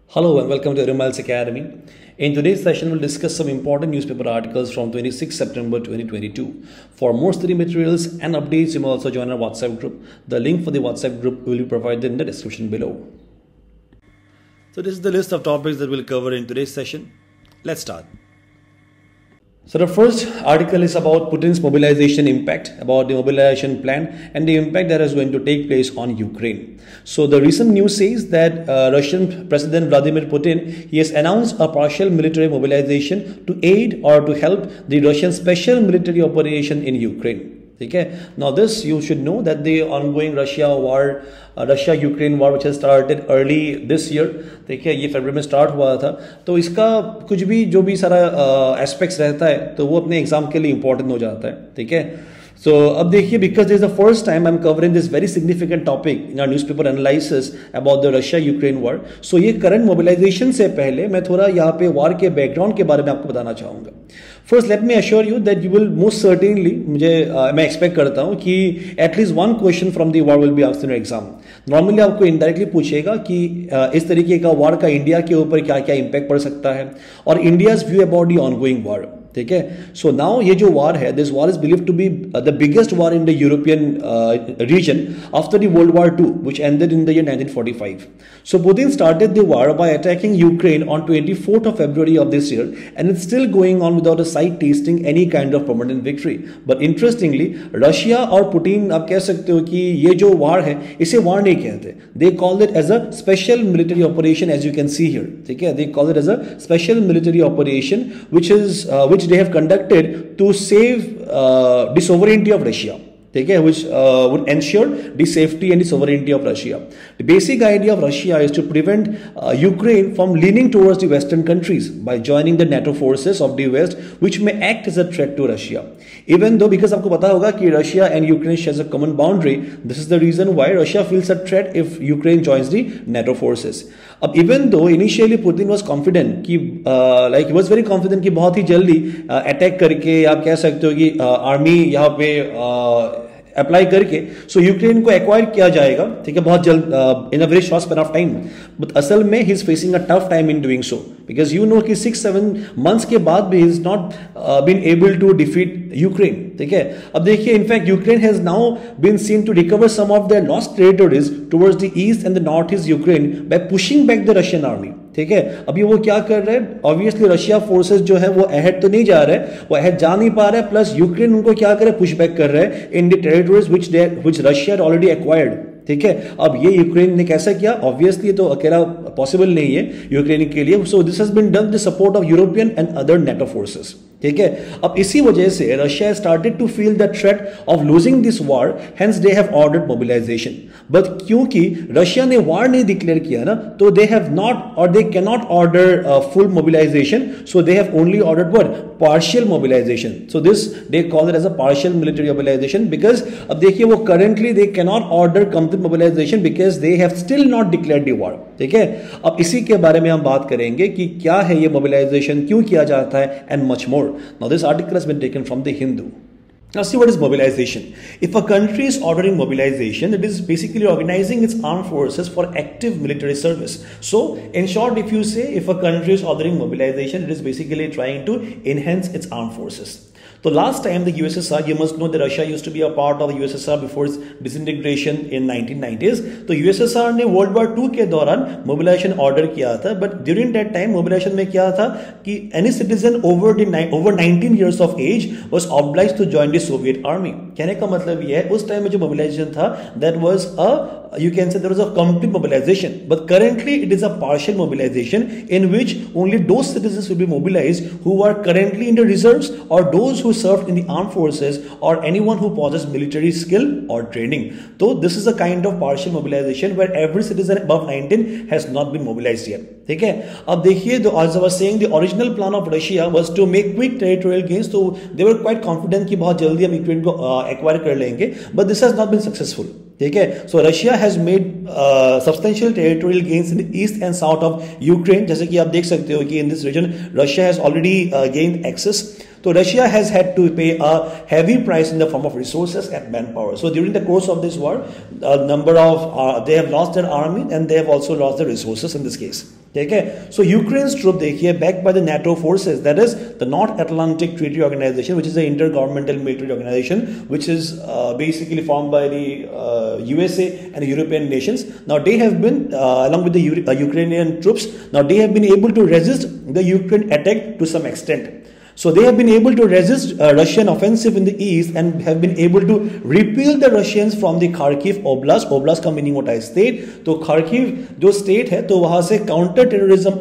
Hello and welcome to Miles Academy. In today's session, we'll discuss some important newspaper articles from 26 September 2022. For more study materials and updates, you may also join our WhatsApp group. The link for the WhatsApp group will be provided in the description below. So this is the list of topics that we'll cover in today's session. Let's start. So the first article is about Putin's mobilization impact, about the mobilization plan and the impact that is going to take place on Ukraine. So the recent news says that Russian President Vladimir Putin, he has announced a partial military mobilization to aid or to help the Russian special military operation in Ukraine. Okay. Now this you should know that the ongoing Russia-Ukraine war which has started early this year, देखिए ये फरवरी में start हुआ था, तो इसका कुछ भी जो भी सारा एस्पेक्ट्स रहता है तो वो अपने एग्जाम के लिए इंपॉर्टेंट हो जाता है. ठीक है. So अब देखिए, because this is the first time I'm covering this very significant topic in our newspaper analysis about the Russia-Ukraine war. So ये current mobilization से पहले मैं थोड़ा यहाँ पे war के background के बारे में आपको बताना चाहूँगा. First, let me assure you that you will most certainly, मैं expect करता हूँ कि at least one question from the war will be asked in your exam. Normally आपको indirectly पूछेगा कि इस तरीके का war का इंडिया के ऊपर क्या क्या impact पड़ सकता है और India's view about the ongoing war. ठीक है. सो नाउ ये जो वार है, this war is believed to be the biggest war in the European region after the world war II, which ended in the year 1945. So Putin started the war by attacking Ukraine on 24th of February of this year, and it's still going on without a side tasting any kind of permanent victory. But interestingly, Russia और Putin आप कह सकते हो कि ये जो war है इसे वार नहीं कहते. They call it as a special military operation, as you can see here. ठीक है. They call it as a special military operation, which they have conducted to save the sovereignty of Russia. Okay, which would ensure the safety and the sovereignty of Russia. The basic idea of Russia is to prevent Ukraine from leaning towards the Western countries by joining the NATO forces of the West, which may act as a threat to Russia. Even though, because आपको पता होगा कि Russia and Ukraine shares a common boundary, this is the reason why Russia feels a threat if Ukraine joins the NATO forces. अब even though initially Putin was confident कि he was very confident कि बहुत ही जल्दी attack करके आप कह सकते हो कि आर्मी यहाँ पे अप्लाई करके सो यूक्रेन को एक्वायर किया जाएगा. ठीक है. बहुत जल्द in a very short span of time. But असल में he is facing a tough time in doing so, because you know कि 6-7 मंथ्स के बाद भी is not been able to defeat Ukraine. ठीक है. अब देखिए, in fact Ukraine has now been seen to recover some of their lost territories towards the east and the north east Ukraine by pushing back the Russian army. ठीक है. अभी वो क्या कर रहे हैं, ऑब्वियसली रशिया फोर्सेस जो है वो अहेड तो नहीं जा रहे, वो अहेड जा नहीं पा रहे, प्लस यूक्रेन उनको क्या करे, पुश बैक कर रहे हैं in the territories which Russia already acquired. ठीक है. अब ये यूक्रेन ने कैसा किया, ऑब्वियसली तो अकेला पॉसिबल नहीं है यूक्रेन के लिए. So this has been done the support of European and other NATO forces. ठीक है. अब इसी वजह से Russia started to feel the threat of losing this war, hence they have ordered mobilization. But क्योंकि रशिया ने वॉर नहीं declare किया ना, तो दे हैव नॉट और they can not order full mobilization. So they have only ordered what, partial mobilization. So this they call it as a partial military mobilization, because अब देखिए वो currently they can not order complete mobilization because they have still not declared the war. ठीक है. अब इसी के बारे में हम बात करेंगे कि क्या है ये मोबिलाइजेशन, क्यों किया जाता है, and much more. Now this article has been taken from the Hindu. Now see what is mobilization. If a country is ordering mobilization, it is basically organizing its armed forces for active military service. So in short, if you say if a country is ordering mobilization, it is basically trying to enhance its armed forces. So last time the USSR, you must know that Russia used to be a part of the USSR before its disintegration in 1990s. तो USSR ने World War II के दौरान mobilization order किया था, but during that time mobilization में क्या था कि any citizen over 19 years of age was obliged to join the Soviet army. कहने का मतलब ये है उस टाइम में जो mobilization था, that was you can say there was a complete mobilization, but currently it is a partial mobilization in which only those citizens will be mobilized who are currently in the reserves or those who served in the armed forces or anyone who possesses military skill or training. So this is a kind of partial mobilization where every citizen above 19 has not been mobilized yet. ठीक है. अब देखिए, as I was saying, the original plan of Russia was to make quick territorial gains. So they were quite confident कि बहुत जल्दी हम Ukraine को acquire कर लेंगे, but this has not been successful. ठीक है. So Russia has made substantial territorial gains in east and south of Ukraine. जैसे कि आप देख सकते हो कि in this region Russia has already gained access. So Russia has had to pay a heavy price in the form of resources and manpower. So during the course of this war, a number of they have lost their army and they have also lost their resources in this case. Okay, so Ukraine's troop देखिए backed by the NATO forces, that is the North Atlantic Treaty Organization, which is an intergovernmental military organization, which is basically formed by the USA and the European nations. Now they have been along with the Ukrainian troops. Now they have been able to resist the Ukraine attack to some extent. So they have been able to resist Russian offensive in the east and have been able to repel the Russians from the Kharkiv Oblast. Oblast का meaning होता है state. तो Kharkiv जो state है तो वहाँ से counter terrorism,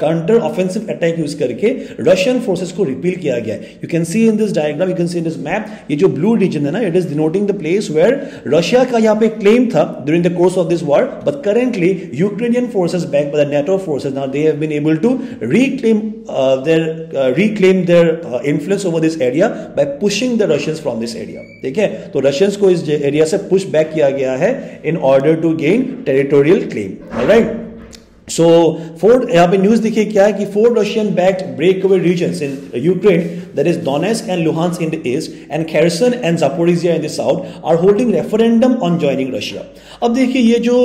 counter offensive attack use करके Russian forces को repel किया गया है. You can see in this diagram, you can see in this map, ये जो blue region है ना, it is denoting the place where Russia का यहाँ पे claim था during the course of this war, but currently Ukrainian forces backed by the NATO forces, now they have been able to reclaim their influence over this area by pushing the Russians from this area. ठीक है, तो Russians को इस area से push back किया गया है in order to gain territorial claim. Alright. So यहाँ पे न्यूज देखिए क्या है कि 4 Russian backed breakaway regions in Ukraine, that is Donetsk and Luhansk in the east and Kherson and Zaporizhia in the south, are holding referendum on joining Russia. अब देखिए ये जो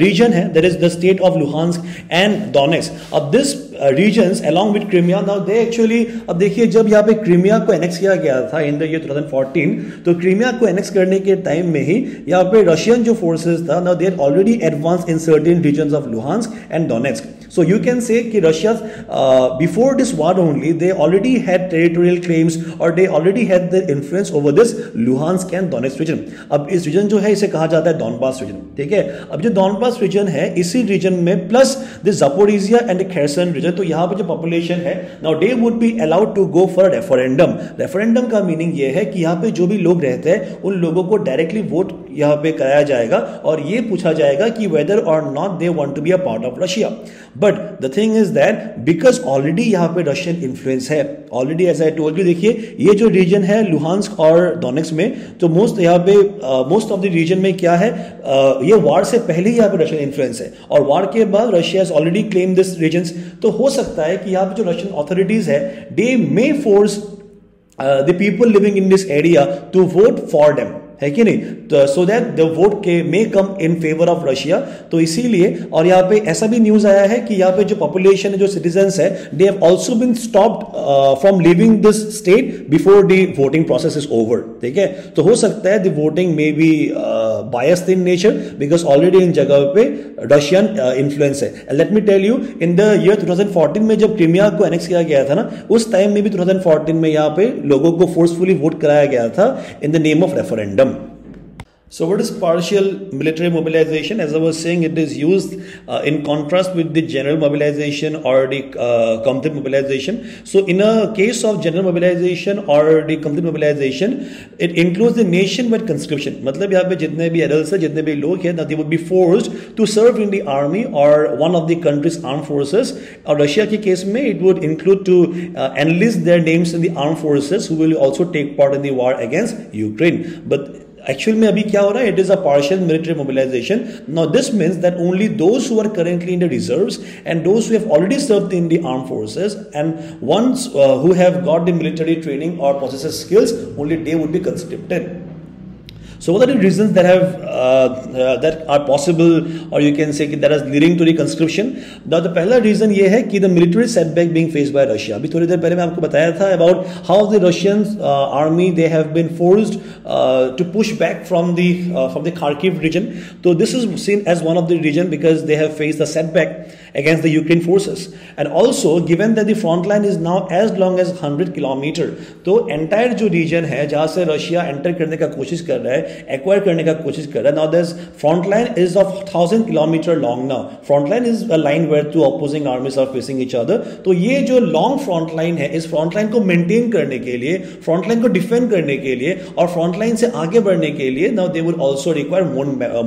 region है, that is the state of Luhansk and Donetsk, अब this regions along with Crimea, now they actually, अब देखिए जब यहाँ पे क्रीमिया को एनेक्स किया गया था इन द ईयर 2014, तो क्रीमिया को एनेक्स करने के टाइम में ही यहाँ पे रशियन जो फोर्सेस था, now they had already advanced in certain regions of Luhansk and Donetsk. So you can say कि Russia before this war only they already had territorial claims or they already had the influence over this Luhansk and Donetsk region. अब इस region जो है इसे कहा जाता है Donbas region. ठीक है, अब जो Donbas region है इसी region में plus the Zaporizhia and the Kherson region, तो यहाँ पे जो population है now they would be allowed to go for a referendum. Referendum का meaning ये है कि यहाँ पे जो भी लोग रहते हैं उन लोगों को directly vote यहाँ पे कराया जाएगा और ये पूछा जाएगा कि whether or not they want to be a part of Russia. But the thing is that because already यहाँ पे Russian influence है, already as I told you, देखिए ये जो region है Luhansk और Donetsk में, तो most यहाँ पे most of the region में क्या है, ये war से पहले ही यहाँ पे Russian influence है और war के बाद Russia has already claimed this regions. तो हो सकता है कि यहाँ पे जो Russian authorities है they may force the people living in this area to vote for them, है कि नहीं, तो सो दैट द वोट के मे कम इन फेवर ऑफ रशिया. तो इसीलिए, और यहाँ पे ऐसा भी न्यूज आया है कि यहाँ पे जो पॉपुलेशन है, जो सिटीजंस है, they have also been stopped from leaving this state before the voting process is over. ठीक है, तो हो सकता है the voting may be biased in nature because already in जगह पे रशियन इन्फ्लुएंस है. Let me tell you, in the year 2014 में जब क्रीमिया को एनेक्स किया गया था ना, उस टाइम में भी 2014 में यहाँ पे लोगों को फोर्सफुली वोट कराया गया था in the name of referendum. So what is partial military mobilization? As I was saying, it is used in contrast with the general mobilization or the complete mobilization. So in a case of general mobilization or the complete mobilization, it includes the nation-wide conscription. मतलब यहाँ पे जितने भी adults हैं, जितने भी लोग हैं, they would be forced to serve in the army or one of the country's armed forces. और रशिया के केस में it would include to enlist their names in the armed forces who will also take part in the war against Ukraine. But actual में अभी क्या हो रहा है, it is a partial military mobilisation. Now this means that only those who are currently in the reserves and those who have already served in the armed forces and ones who have got the military training और possess skills, only they would be conscripted. So what are the reasons that have that are possible, or you can say that is leading to the conscription? Now the पहला reason ये है कि the military setback being faced by Russia. अभी थोड़ी देर पहले मैं आपको बताया था about how the Russian army they have been forced to push back from the Kharkiv region. So this is seen as one of the region because they have faced a setback against the Ukraine forces, and also given that the front line is now as long as 100 kilometre, तो entire जो region है जहाँ से Russia enter करने का कोशिश कर रहा है, एक्वायर करने का कोशिश कर रहा है, now this front line is of 1000 kilometre long now. Front line is a line where two opposing armies are facing each other. तो ये जो long front line है, इस front line को maintain करने के लिए, front line को defend करने के लिए और front line से आगे बढ़ने के लिए, now they will also require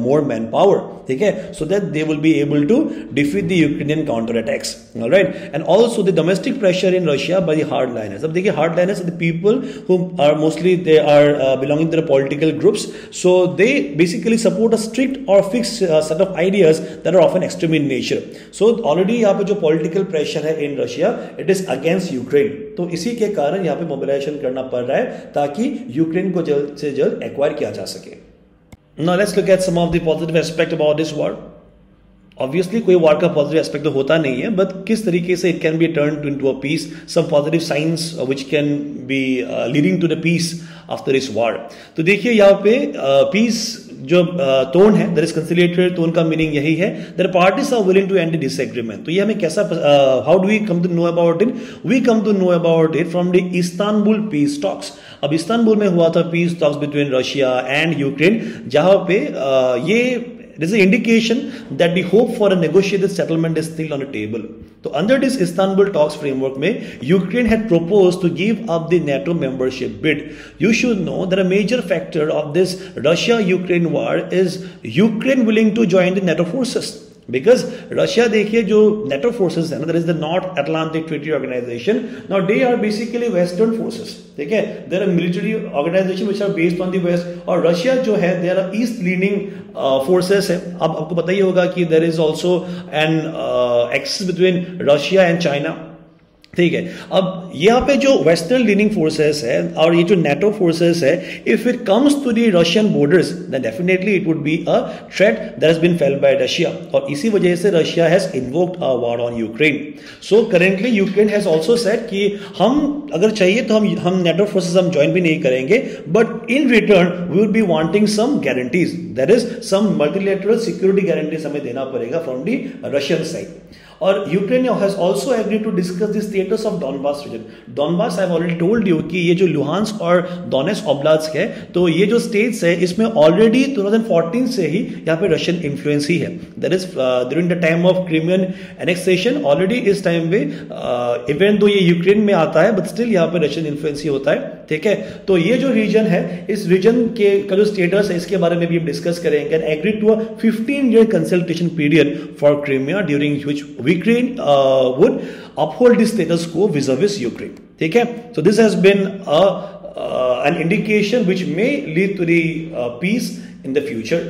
more manpower. ठीक है, so that they will be able to defeat the Ukrainian counterattacks. All right, and also the domestic pressure in Russia by the hardliners. अब देखिए hardliners are the people who are mostly they are belonging to the political groups, so they basically support a strict or fixed set of ideas that are often extreme in nature. So already यहाँ पे जो political pressure है in Russia, it is against Ukraine. तो इसी के कारण यहाँ पे mobilization करना पड़ रहा है ताकि यूक्रेन को जल्द से जल्द एक्वायर किया जा सके. Now let's look at some of the positive aspect about this war. Obviously कोई वार का पॉजिटिव एस्पेक्ट तो होता नहीं है, बट किस तरीके से it can be turn into a peace, some positive signs which can be leading to the peace after this war. तो देखिए यहाँ पे पीस जो टोन है, दैट इज कंसिलिएटरी टोन का मीनिंग यही है that parties are willing to end the disagreement. तो ये हमें कैसा how do we come to know about it? We come to know about it from the Istanbul peace talks. अब Istanbul में हुआ था peace talks between Russia and Ukraine, जहां पे ये there is an indication that the hope for a negotiated settlement is still on the table. So under this Istanbul talks framework mein, Ukraine had proposed to give up the NATO membership bid. You should know that a major factor of this Russia-Ukraine war is Ukraine willing to join the NATO forces. Because Russia देखिए जो NATO forces है ना, that is the North Atlantic Treaty Organization. Now they are basically Western forces. ठीक है, they are a military organization which are based on the West. और Russia जो है they are East leaning forces है. अब आपको पता ही होगा कि there is also an axis between Russia and China. ठीक है, अब यहाँ पे जो वेस्टर्न लीनिंग फोर्सेस है और ये जो नेटो फोर्सेस है, if it comes to the Russian borders then definitely it would be a threat that has been felt by Russia, और इसी वजह से Russia has invoked a war on Ukraine. So currently Ukraine has also said कि हम अगर चाहिए तो हम नेटो फोर्सेस हम ज्वाइन भी नहीं करेंगे, but in return we would be wanting some guarantees, that is some multilateral security guarantees हमें देना पड़ेगा फ्रॉम द रशियन साइड. और Ukraine has also agreed to discuss the status of Donbas region. Donbas I have already told you कि ये जो Luhansk और Donetsk oblast है, तो ये जो स्टेट्स है इसमें ऑलरेडी 2014 से ही यहाँ पे रशियन इन्फ्लुएंस ही है. That is during the time of Crimean annexation already इस टाइम पे इवन दो ये यूक्रेन में आता है बट स्टिल यहाँ पे रशियन इन्फ्लुएंस ही होता है. ठीक है, तो ये जो रीजन है, इस रीजन के का जो स्टेटस है इसके बारे में भी हम डिस्कस करेंगे. Agreed to a 15-year consultation period for Crimea during which Ukraine would uphold the status quo vis-a-vis Ukraine. ठीक है, so this has been an indication which may lead to the peace in the future.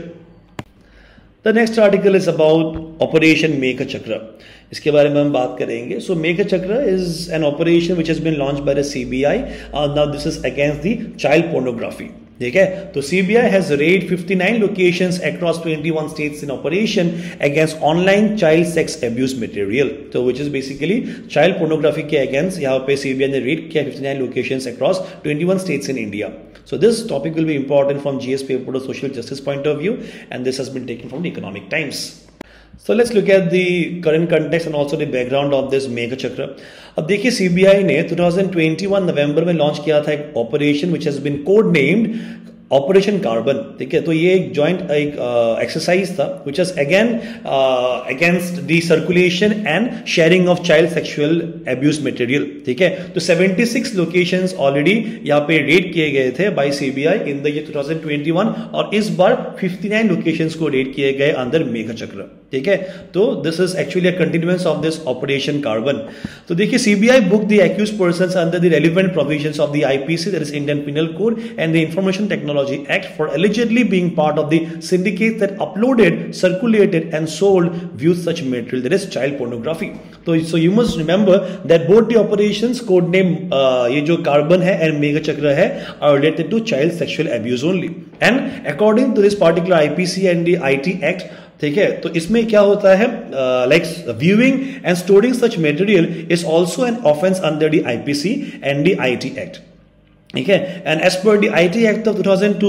The next article is about Operation Megha Chakra. इसके बारे में हम बात करेंगे. So Megha Chakra is an operation which has been launched by the CBI. Now this is against the child pornography. ठीक है, तो CBI has raided 59 locations across 21 states in operation against online child sex abuse material. तो which is basically child pornography के against यहाँ पे CBI ने raid किया 59 locations across 21 states in India. So this topic will be important from GS paper to social justice point of view, and this has been taken from the Economic Times. So let's look at the current context and also the background of this Megha Chakra. अब देखिए CBI ने 2021 नवंबर में launch किया था एक operation which has been code named operation carbon. ठीक है, तो ये एक जॉइंट एक एक्सरसाइज था which is again against the circulation and sharing of child sexual abuse material. ठीक है, तो 76 लोकेशंस ऑलरेडी यहाँ पे रेड किए गए थे by CBI in the year 2021, और इस बार 59 लोकेशंस को रेड किए गए अंडर मेघा चक्र. ठीक है, तो this is actually a continuance of this operation carbon. तो देखिए CBI booked the accused persons under the relevant provisions of the IPC, that is Indian Penal Code, and the Information Technology Act for allegedly being part of the syndicate that uploaded, circulated and sold viewed such material, that is child pornography. So you must remember that both the operations code name ये जो carbon है and mega चक्र है are related to child sexual abuse only, and according to this particular IPC and the IT Act, ठीक है, तो इसमें क्या होता है, like viewing and storing such material is also an offence under the IPC and the IT act. ठीक है, and as per the IT act of 2002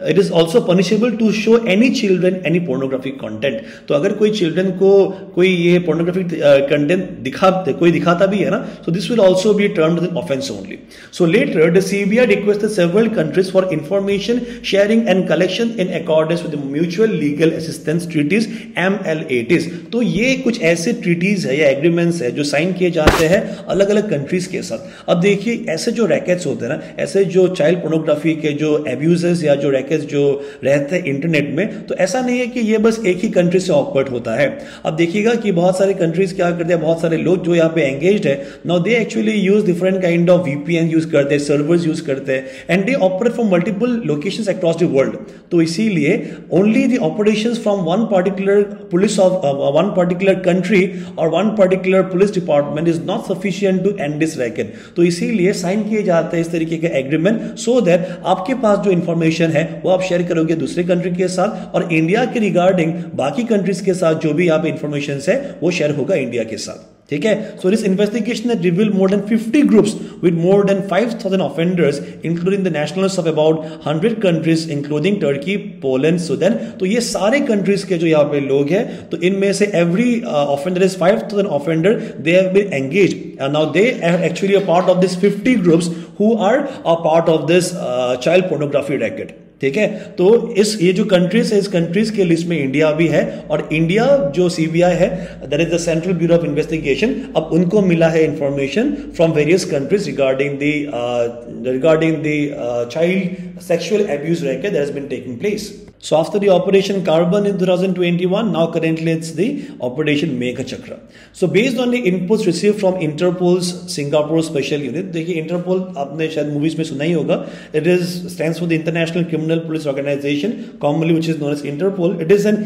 it is also punishable to show any children any pornographic content. तो अगर कोई children को कोई ये pornographic content कोई दिखाता भी है ना, so this will also be termed as an offense only. So later the CBI requested several countries for information sharing and collection in accordance with the Mutual Legal Assistance Treaties MLATs. तो ये कुछ ऐसे treaties है या agreements है जो sign किए जाते हैं अलग अलग कंट्रीज के साथ. अब देखिए ऐसे जो रैकेट्स होते हैं ना, ऐसे ऐसे जो चाइल्ड पोर्नोग्राफी के जो एब्यूजेस या जो रैकेट्स जो रहते हैं इंटरनेट में, तो ऐसा नहीं है कि ये बस एक ही कंट्री से ऑपरेट होता है। अब देखिएगा कि बहुत सारे कंट्रीज क्या करते हैं, बहुत सारे लोग जो यहाँ पे एंगेज्ड है, now they actually use different kind of VPN use करते हैं, सर्वर्स यूज करते हैं, and they operate from multiple locations across the world. तो इसीलिए only the operations from one particular police of one particular country और one particular police department is not sufficient to end this racket. तो इसीलिए sign किए जाते हैं इस तरीके के एग्रीमेंट, सो दैट आपके पास जो इंफॉर्मेशन है वो आप शेयर करोगे दूसरे कंट्री के साथ, और इंडिया के रिगार्डिंग बाकी कंट्रीज के साथ जो भी आप इंफॉर्मेशन है वो शेयर होगा इंडिया के साथ। ठीक है। So this investigation has revealed more than 50 groups with more than 5000 offenders including the nationals of about 100 countries including Turkey, Poland, Sudan. तो ये सारे कंट्रीज के जो यहाँ पे लोग हैं, तो इनमें से every offender is 5000 offender, they have been engaged and now they are actually a part of this 50 groups who are a part of this child pornography racket। ठीक है। तो ये जो कंट्रीज है, इस कंट्रीज के लिस्ट में इंडिया भी है, और इंडिया जो सीबीआई है, that is the Central Bureau of Investigation, अब उनको मिला है information from various countries regarding the child sexual abuse racket that has been taking place. So after the Operation Carbon in 2021, now currently it's the Operation Meghachakra. So based on the inputs received from Interpol's Singapore Special Unit, देखिए Interpol आपने शायद movies में सुना ही होगा, it is stands for the International Criminal Police Organization, commonly which is known as Interpol. It is an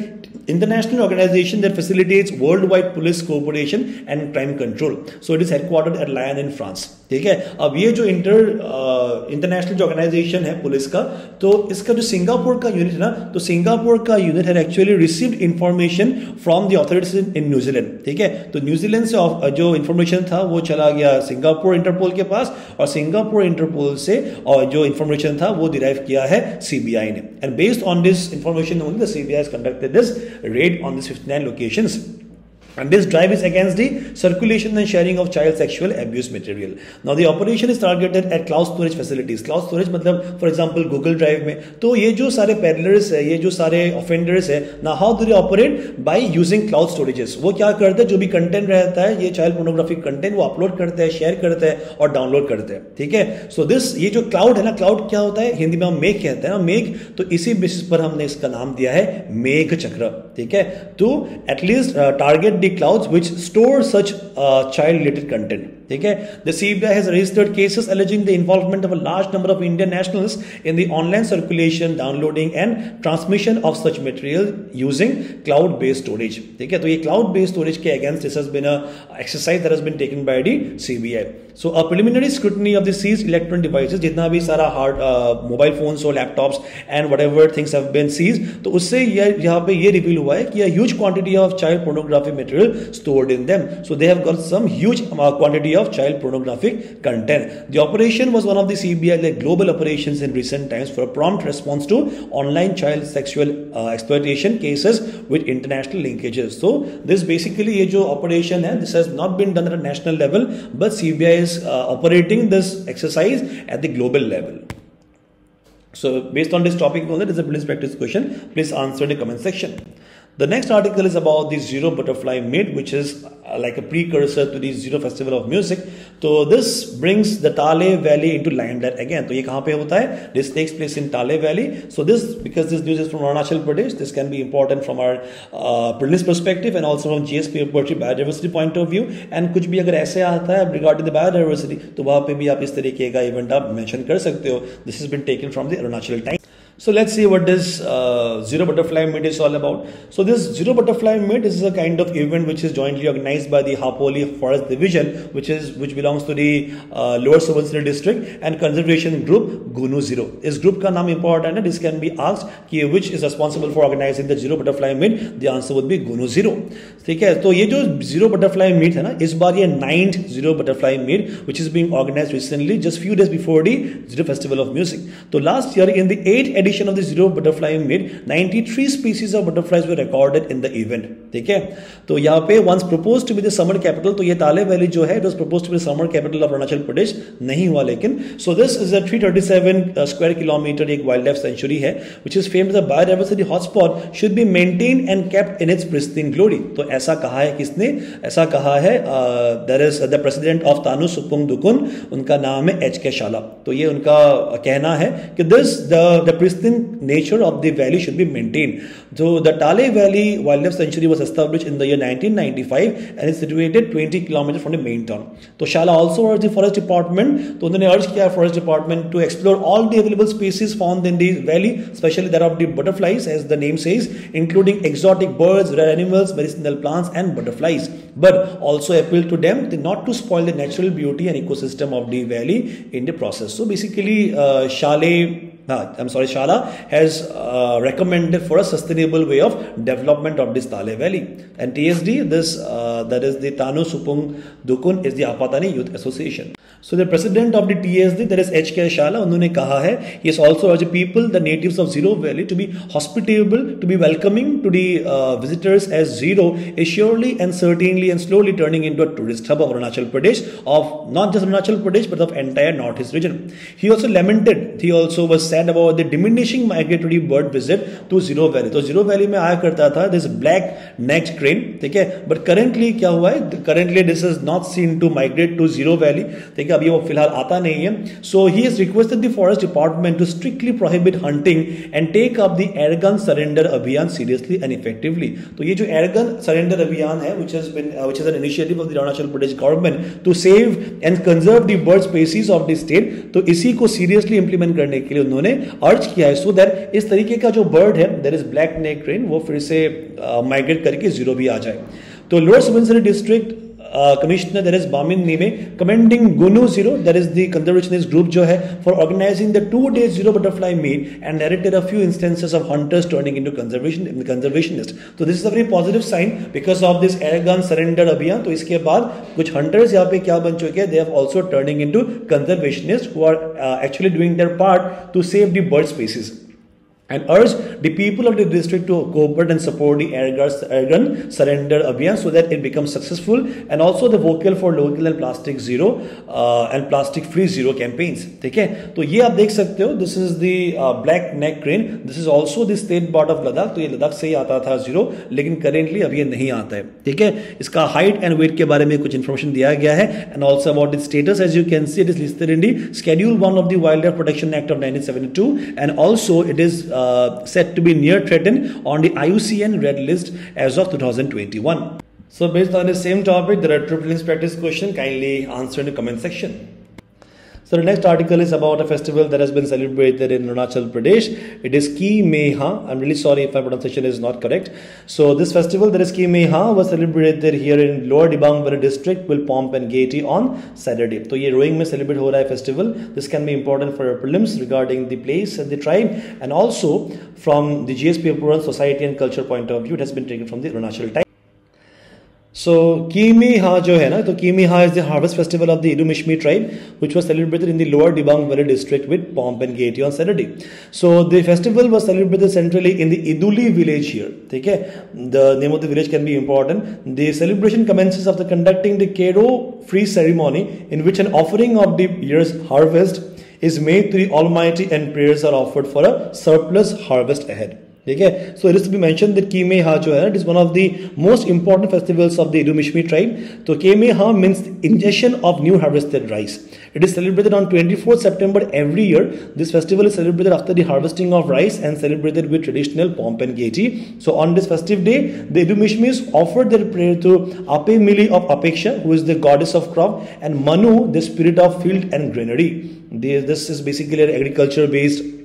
international organization that facilitates worldwide police cooperation and crime control. So it is headquartered at Lyon in France. ठीक है। अब ये जो international जो organisation है police का, तो इसका जो सिंगापुर का यूनिट है ना, तो सिंगापुर का यूनिट है actually received information from the authorities in New Zealand. ठीक है। तो न्यूजीलैंड से जो इंफॉर्मेशन था वो चला गया सिंगापुर इंटरपोल के पास, और सिंगापुर इंटरपोल से और जो इंफॉर्मेशन था वो डिराइव किया है सीबीआई ने, and based on this information only the CBI has conducted this red on this 59 locations. And this drive is against the circulation and sharing of child sexual abuse material. Now the operation is targeted at cloud storage facilities. Cloud storage मतलब for example Google Drive में, तो ये जो सारे peddlers है, ये जो सारे offenders है, now how do they operate? By using cloud storages. वो क्या करते हैं, जो भी content रहता है, ये child pornographic content वो upload करते हैं, share करते हैं और download करते हैं। ठीक है। So this ये जो cloud है ना, cloud क्या होता है, हिंदी में हम मेघ कहते हैं ना, मेघ, तो इसी बेसिस पर हमने इसका नाम दिया है मेघ चक्र। ठीक है। तो at least target the clouds which store such child related content. ठीक है। The CBI has registered cases alleging the involvement of a large number of Indian nationals in the online circulation, downloading and transmission of such material using cloud-based storage. ठीक है। तो ये cloud-based storage के against this has been a exercise that has been taken by the CBI. So a preliminary scrutiny of the seized electronic devices, जितना भी सारा hard mobile phones और laptops and whatever things have been seized, तो उससे यहाँ पे ये reveal हुआ है कि a huge quantity of child pornography material stored in them. So they have got some huge quantity of child pornographic content. The operation was one of the CBI like global operations in recent times for a prompt response to online child sexual exploitation cases with international linkages. So this basically ये जो operation है, this has not been done at a national level, but CBI is operating this exercise at the global level. So based on this topic only, this is a police practice question. Please answer in the comment section. The next article is about the Zero Butterfly Meet, which is like a precursor to the Zero Festival of Music. So this brings the Tale Valley into limelight again. तो ये कहाँ पे होता है? This takes place in Tale Valley. So this, because this news is from Arunachal Pradesh, this can be important from our police perspective and also from GSP poetry biodiversity point of view. And कुछ भी अगर ऐसे आता है regarding the biodiversity, तो वहाँ पे भी आप इस तरीके का event आप mention कर सकते हो. This has been taken from the Arunachal Times. So let's see what this Zero Butterfly Meet is all about. So this Zero Butterfly Meet is a kind of event which is jointly organized by the Hapoli Forest Division, which belongs to the Lower Subansiri district, and conservation group GUNU Zero. इस group का नाम important है. This can be asked कि which is responsible for organizing the Zero Butterfly Meet. The answer would be GUNU Zero. ठीक है. तो ये जो Zero Butterfly Meet है ना, इस बार ये 9th Zero Butterfly Meet which is being organized recently, just few days before the Zero Festival of Music. तो last year in the 8th edition edition of the Zero Butterfly Meet, 93 species of butterflies were recorded in the event. ठीक है, तो यहाँ पे once proposed to be the summer capital, तो ये ताले valley जो है, it was proposed to be the summer capital of Arunachal Pradesh, नहीं हुआ लेकिन. So this is a 337 square kilometer एक wildlife sanctuary है, which is famed as a biodiversity hotspot, should be maintained and kept in its pristine glory. तो ऐसा कहा है किसने? ऐसा कहा है there is the president of तानू सुपुंग दुकुन, उनका नाम है H.K. शाला. तो ये उनका कहना है कि the pristine nature of the valley should be maintained. So the Tale Valley Wildlife Sanctuary was established in the year 1995 and is situated 20 kilometers from the main town. तो शाला also urged the forest department, तो उन्होंने urge किया forest department to explore all the available species found in the valley, especially that of the butterflies, as the name says, including exotic birds, rare animals, medicinal plants and butterflies, but also appeal to them not to spoil the natural beauty and ecosystem of the valley in the process. So basically Shala has recommended for a sustainable way of development of this Tale Valley. And TSD, that is the Tanu Supung Dukun, is the Apatani Youth Association. So the president of the TSD, that is H.K. Shala, उन्होंने कहा है, he has also urged people, the natives of Zero Valley, to be hospitable, to be welcoming to the visitors, as Zero is surely and certainly and slowly turning into a tourist hub of Arunachal Pradesh, of not just Arunachal Pradesh but of entire northeast region. He also was sad about the diminishing migratory bird visit to Zero Valley. तो Zero Valley में आया करता था this black-necked crane, ठीक है, but currently क्या हुआ है? Currently this is not seen to migrate to Zero Valley, ठीक है, अभी वो फिलहाल आता नहीं है. So he has requested the forest department to strictly prohibit hunting and take up the air gun surrender अभियान seriously and effectively. तो ये जो air gun surrender अभियान है, which is an initiative of the Arunachal Pradesh government to save and conserve the bird species of the state, तो इसी को seriously implement करने के लिए उन्होंने अर्ज किया है, so that इस तरीके का जो बर्ड है, that is black neck crane, वो फिर से माइग्रेट करके जीरो भी आ जाए. तो lower Subansiri district Commissioner, that is Bamin Nime, commending Gunu Zero, that is the conservationist group जो है, for organizing the 2-day Zero Butterfly Meet and narrated a few instances of hunters turning into conservationists. So this is a very positive sign because of this air gun surrender अभियान. तो इसके बाद कुछ hunters यहाँ पे क्या बन चुके हैं? They have also turning into conservationists who are actually doing their part to save the bird species. And urge the people of the district to cooperate and support the air gun surrender abhiyan so that it becomes successful, and also the vocal for local and plastic zero and plastic free zero campaigns. ठीक है, तो ये आप देख सकते हो. This is the black neck crane. This is also the state bird of Ladakh. तो ये लद्दाख से ही आता था जीरो, लेकिन करेंटली अभी ये नहीं आता है. ठीक है, इसका हाइट एंड वेट के बारे में कुछ इन्फॉर्मेशन दिया गया है, and also about its status. As you can see, it is listed in the Schedule 1 of the Wildlife Protection Act of 1972, and also it is said to be near threatened on the IUCN Red List as of 2021. So based on the same topic, there are two prelims practice questions. Kindly answer in the comment section. So the next article is about a festival that has been celebrated in Arunachal Pradesh. It is Ki Meha. I'm really sorry if my pronunciation is not correct. So this festival, that is Ki Meha, was celebrated here in Lower Dibang Valley district with pomp and gaiety on Saturday. तो ये rowing में celebrate हो रहा है festival. This can be important for your prelims regarding the place and the tribe, and also from the GSP Apurana society and culture point of view. It has been taken from the Arunachal type. So Ki Meha जो है ना, तो Ki Meha is the harvest festival of the Idumishmi tribe, which was celebrated in the Lower Dibang Valley district with pomp and gaiety on Saturday. So the festival was celebrated centrally in the Iduli village here. ठीक है, the name of the village can be important. The celebration commences after conducting the Kero free ceremony, in which an offering of the year's harvest is made to the Almighty and prayers are offered for a surplus harvest ahead. ठीक है, so it is to be mentioned that Ki Meha जो है, it is one of the most important festivals of the Idumishmi tribe. तो Ki Meha means ingestion of new harvested rice. It is celebrated on 24th September every year. This festival is celebrated after the harvesting of rice and celebrated with traditional pomp and gaiety. So on this festive day, the Idumishmis offered their prayer to Ape Mili of Apeksha, who is the goddess of crop, and Manu, the spirit of field and granary. This is basically an agriculture-based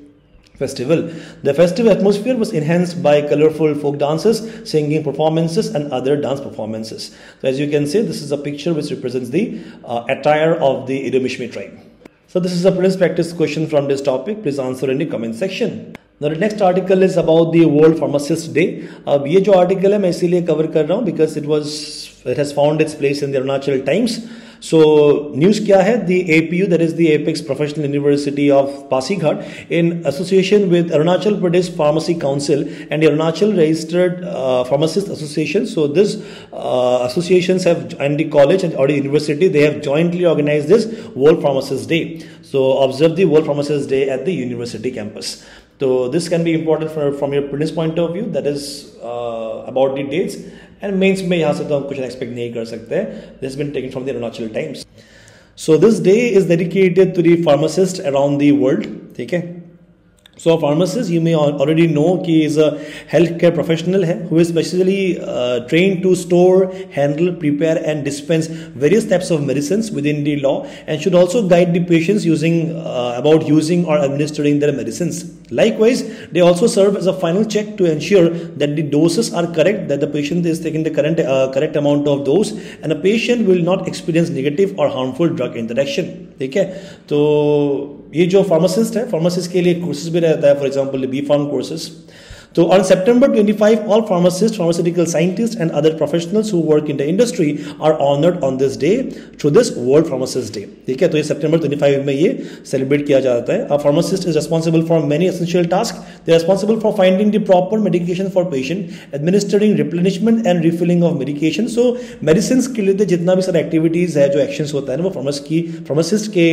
festival. The festive atmosphere was enhanced by colorful folk dances, singing performances and other dance performances. So as you can see, this is a picture which represents the attire of the Idumishmi tribe. So this is a prelims practice question from this topic. Please answer in the comment section. Now the next article is about the World Pharmacist Day. अब ये जो article है मैं इसीलिए cover कर रहा हूँ because it has found its place in the Arunachal Times. So news क्या है? The APU, that is the Apex Professional University of Pasighat, in association with Arunachal Pradesh Pharmacy Council and the Arunachal Registered Pharmacist Association. So this associations have, and the college or the university, they have jointly organized this World Pharmacist Day. So observe the World Pharmacist Day at the university campus. So this can be important from your prelims point of view. That is about the dates. And mains में यहाँ से तो हम कुछ expect नहीं कर सकते. This has been taken from the Arunachal Times. So this day is dedicated to the pharmacists around the world. ठीक है. So a pharmacist, you may already know, he is a healthcare professional who is specially trained to store, handle, prepare and dispense various types of medicines within the law, and should also guide the patients about using or administering their medicines. Likewise, they also serve as a final check to ensure that the doses are correct, that the patient is taking the correct amount of dose, and a patient will not experience negative or harmful drug interaction. ठीक है. तो ये जो pharmacist है, pharmacist के लिए courses भी रहता है, for example B pharm courses. So on September 25, all pharmacists, pharmaceutical scientists and other professionals who work in the industry are honored on this day through this World Pharmacist Day. ठीक है. तो ये September 25 में ये celebrate किया जाता है. A pharmacist is responsible for many essential tasks. They are responsible for finding the proper medication for patient, administering replenishment and refilling of medication. So medicines के लिए जितना भी सारा activities है, जो actions होता है ना, वो pharmacist के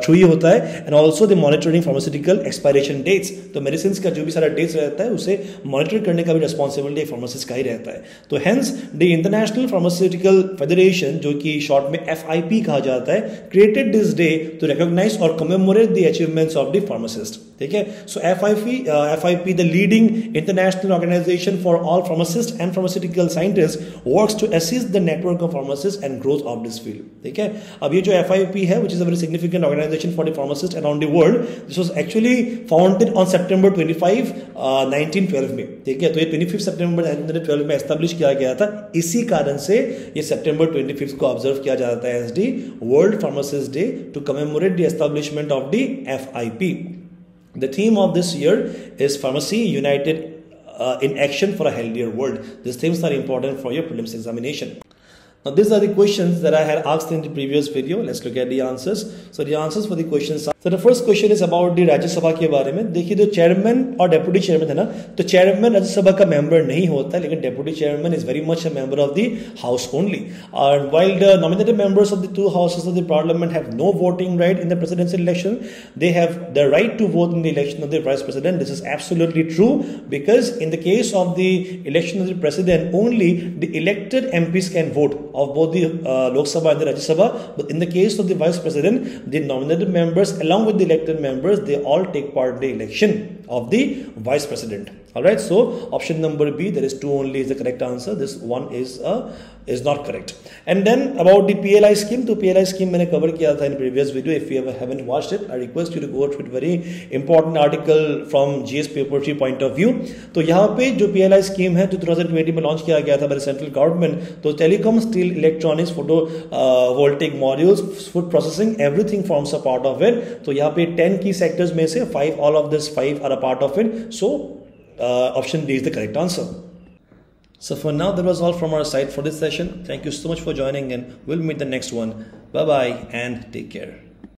थ्रू ही होता है. And also the monitoring pharmaceutical expiration dates. तो medicines का जो भी सारा dates रहता है उसे मॉनिटर करने का भी रिस्पॉन्सिबिलिटी फार्मासिस्ट का ही रहता है. तो hence the international pharmaceutical federation, जो कि शॉर्ट में FIP कहा जाता है, created this day to recognise और commemorate the achievements of the pharmacist. ठीक है. So FIP, the leading international organisation for all pharmacist and pharmaceutical scientist, works to assist the network of pharmacist and growth of this field. ठीक है. अब ये जो FIP है, which is a very significant organization for the pharmacists around the world, this was actually founded on September 25, 1912 में. ठीक है. तो ये 25 सितंबर 1912 में एस्टैब्लिश किया गया था. इसी कारण से ये सितंबर 25 को ऑब्जर्व किया जाता है as the World Pharmacist Day to commemorate the establishment of the FIP. The theme of this year is Pharmacy United in Action for a Healthier World. These themes are important for your prelims examination. Now these are the questions that I had asked in the previous video. Let's look at the answers. So the answers for the questions are, so the first question is about the राज्य सभा के बारे में. देखिए, जो chairman और deputy chairman है ना, तो चेयरमैन राज्य सभा का मेंबर नहीं होता, लेकिन deputy chairman is very much a member of the house only. And while the nominated members of the two houses of the parliament have no voting right in the presidential election, they have the right to vote in the election of the vice president. This is absolutely true, because in the case of the election of the president, only the elected MPs can vote of both the Lok Sabha and the Rajya Sabha. But in the case of the vice president, the nominated members along with the elected members, they all take part in the election of the vice president. Alright, so option number B, there is 2 only is the correct answer. This one is not correct. And then about the PLI scheme, तो PLI scheme मैंने cover किया था in previous video. If you haven't watched it, I request you to go through it. Very important article from GS paper 3 point of view. तो यहाँ पे जो PLI scheme है, 2020 में launch किया गया था by central government. तो telecom, steel, electronics, photo voltaic modules, food processing, everything forms a part of it. तो यहाँ पे 10 key sectors में से 5, all of this 5 are a part of it. So option B is the correct answer. So for now, that was all from our side for this session. Thank you so much for joining, and we'll meet the next one. Bye bye and take care.